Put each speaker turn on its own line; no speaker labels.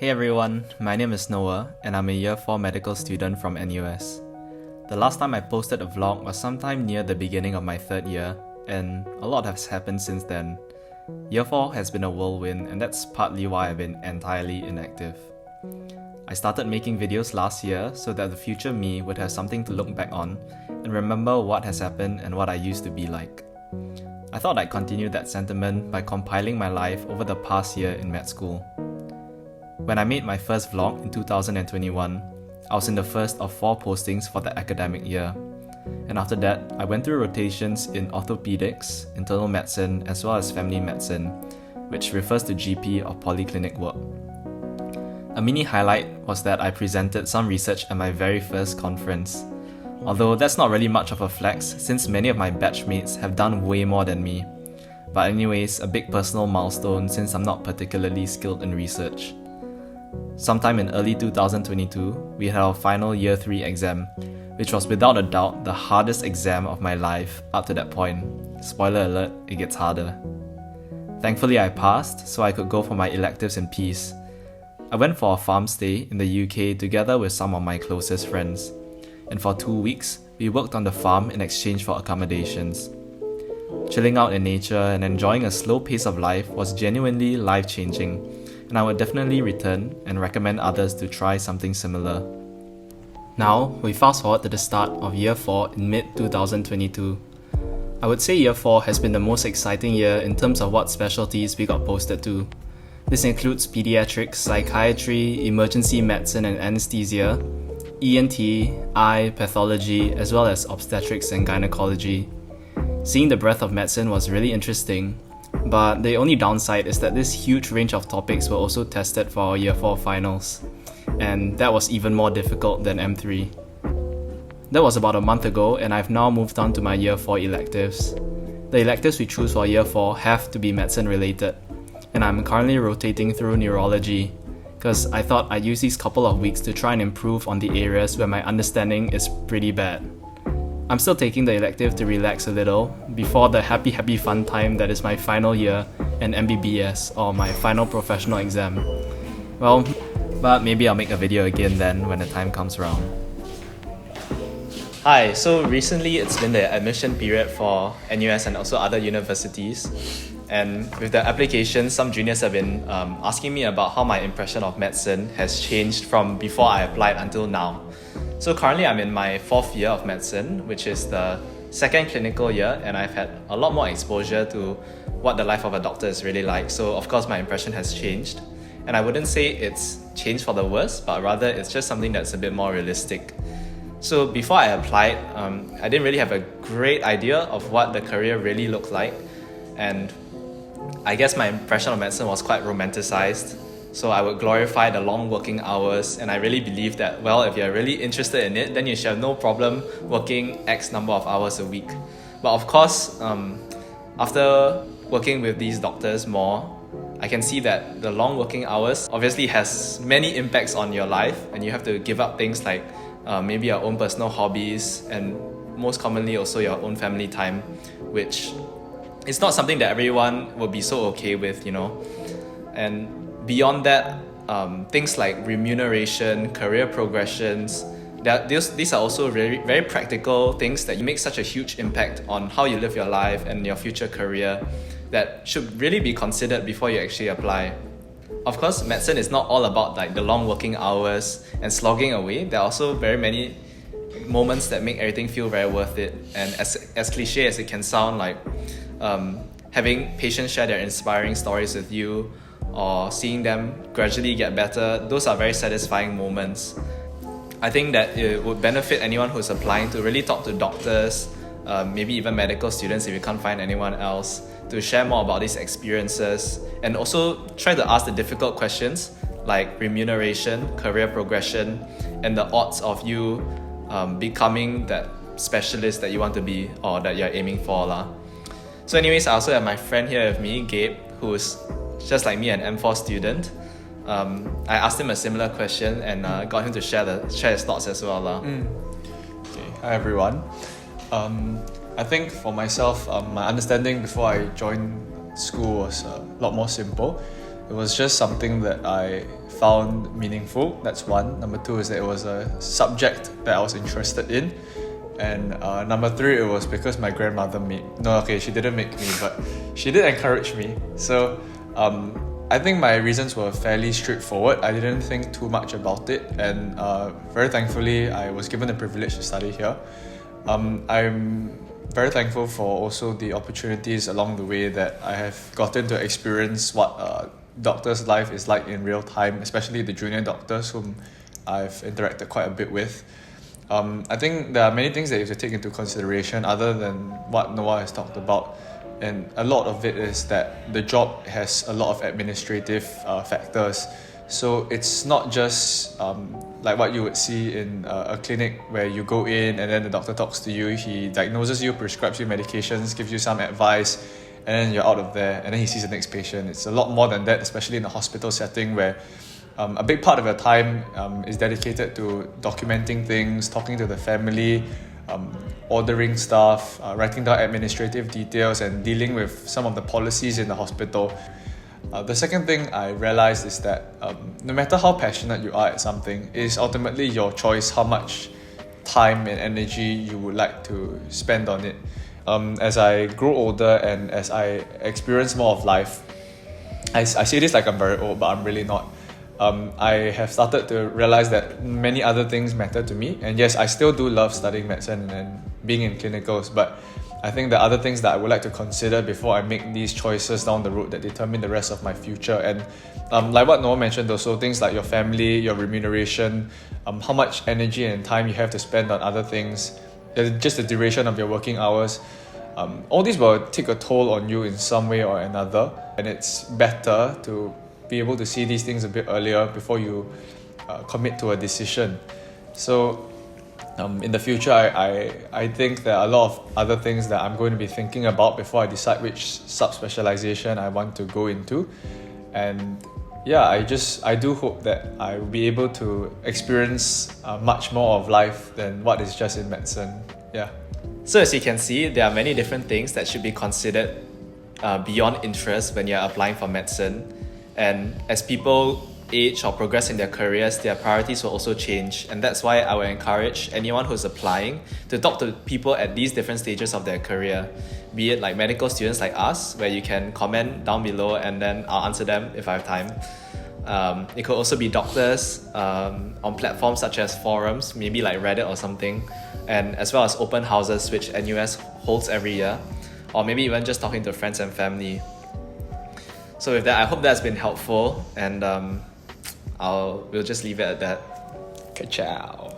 Hey everyone, my name is Noah and I'm a Year 4 medical student from NUS. The last time I posted a vlog was sometime near the beginning of my third year, and a lot has happened since then. Year 4 has been a whirlwind, and that's partly why I've been entirely inactive. I started making videos last year so that the future me would have something to look back on and remember what has happened and what I used to be like. I thought I'd continue that sentiment by compiling my life over the past year in med school. When I made my first vlog in 2021, I was in the first of 4 postings for the academic year. And after that, I went through rotations in orthopedics, internal medicine, as well as family medicine, which refers to GP or polyclinic work. A mini highlight was that I presented some research at my very first conference. Although that's not really much of a flex since many of my batchmates have done way more than me. But anyways, a big personal milestone since I'm not particularly skilled in research. Sometime in early 2022, we had our final Year 3 exam, which was without a doubt the hardest exam of my life up to that point. Spoiler alert, it gets harder. Thankfully I passed, so I could go for my electives in peace. I went for a farm stay in the UK together with some of my closest friends, and for 2 weeks, we worked on the farm in exchange for accommodations. Chilling out in nature and enjoying a slow pace of life was genuinely life-changing, and I would definitely return and recommend others to try something similar. Now, we fast forward to the start of Year 4 in mid-2022. I would say Year 4 has been the most exciting year in terms of what specialties we got posted to. This includes pediatrics, psychiatry, emergency medicine and anesthesia, ENT, eye, pathology, as well as obstetrics and gynecology. Seeing the breadth of medicine was really interesting, but the only downside is that this huge range of topics were also tested for our Year 4 finals, and that was even more difficult than M3. That was about a month ago, and I've now moved on to my Year 4 electives. The electives we choose for Year 4 have to be medicine related, and I'm currently rotating through neurology, because I thought I'd use these couple of weeks to try and improve on the areas where my understanding is pretty bad. I'm still taking the elective to relax a little before the happy fun time that is my final year and MBBS, or my final professional exam. Well, but maybe I'll make a video again then when the time comes around. Hi, so recently it's been the admission period for NUS and also other universities, and with the application, some juniors have been asking me about how my impression of medicine has changed from before I applied until now. So currently I'm in my 4th year of medicine, which is the 2nd clinical year, and I've had a lot more exposure to what the life of a doctor is really like. So of course my impression has changed, and I wouldn't say it's changed for the worse, but rather it's just something that's a bit more realistic. So before I applied, I didn't really have a great idea of what the career really looked like, and I guess my impression of medicine was quite romanticized. So I would glorify the long working hours, and I really believe that, well, if you're really interested in it, then you should have no problem working X number of hours a week. But of course, after working with these doctors more, I can see that the long working hours obviously has many impacts on your life, and you have to give up things like maybe your own personal hobbies, and most commonly also your own family time, which is not something that everyone will be so okay with, you know. And beyond that, things like remuneration, career progressions, these are also very, very practical things that make such a huge impact on how you live your life and your future career that should really be considered before you actually apply. Of course, medicine is not all about like the long working hours and slogging away. There are also very many moments that make everything feel very worth it. And as cliche as it can sound, like having patients share their inspiring stories with you, or seeing them gradually get better, those are very satisfying moments. I think that it would benefit anyone who's applying to really talk to doctors, maybe even medical students if you can't find anyone else, to share more about these experiences, and also try to ask the difficult questions like remuneration, career progression, and the odds of you becoming that specialist that you want to be or that you're aiming for lah. So anyways, I also have my friend here with me, Gabe, who's just like me, an M4 student. I asked him a similar question and got him to share his thoughts as well.
Okay. Hi everyone. I think for myself, my understanding before I joined school was a lot more simple. It It was just something that I found meaningful. That's one. Number two is that it was a subject that I was interested in. And number three, it was because my grandmother she didn't make me, but she did encourage me. So I think my reasons were fairly straightforward. I didn't think too much about it, and very thankfully, I was given the privilege to study here. I'm very thankful for also the opportunities along the way that I have gotten to experience what doctor's life is like in real time, especially the junior doctors whom I've interacted quite a bit with. I think there are many things that you have to take into consideration other than what Noah has talked about, and a lot of it is that the job has a lot of administrative factors. So it's not just like what you would see in a clinic where you go in and then the doctor talks to you, he diagnoses you, prescribes you medications, gives you some advice, and then you're out of there and then he sees the next patient. It's a lot more than that, especially in a hospital setting where a big part of your time is dedicated to documenting things, talking to the family, ordering stuff, writing down administrative details, and dealing with some of the policies in the hospital. The second thing I realized is that no matter how passionate you are at something, it is ultimately your choice how much time and energy you would like to spend on it. As I grow older and as I experience more of life, I say this like I'm very old, but I'm really not. I have started to realize that many other things matter to me. And yes, I still do love studying medicine and being in clinicals, but I think there are other things that I would like to consider before I make these choices down the road that determine the rest of my future. And like what Noah mentioned also, things like your family, your remuneration, how much energy and time you have to spend on other things, just the duration of your working hours, all these will take a toll on you in some way or another. And it's better to be able to see these things a bit earlier before you commit to a decision. So in the future, I think there are a lot of other things that I'm going to be thinking about before I decide which subspecialization I want to go into. And yeah, I do hope that I will be able to experience much more of life than what is just in medicine. Yeah.
So as you can see, there are many different things that should be considered beyond interest when you're applying for medicine. And as people age or progress in their careers, their priorities will also change. And that's why I would encourage anyone who's applying to talk to people at these different stages of their career, be it like medical students like us, where you can comment down below and then I'll answer them if I have time. It could also be doctors on platforms such as forums, maybe like Reddit or something, and as well as open houses which NUS holds every year, or maybe even just talking to friends and family. So with that, I hope that's been helpful, and we'll just leave it at that. Ciao.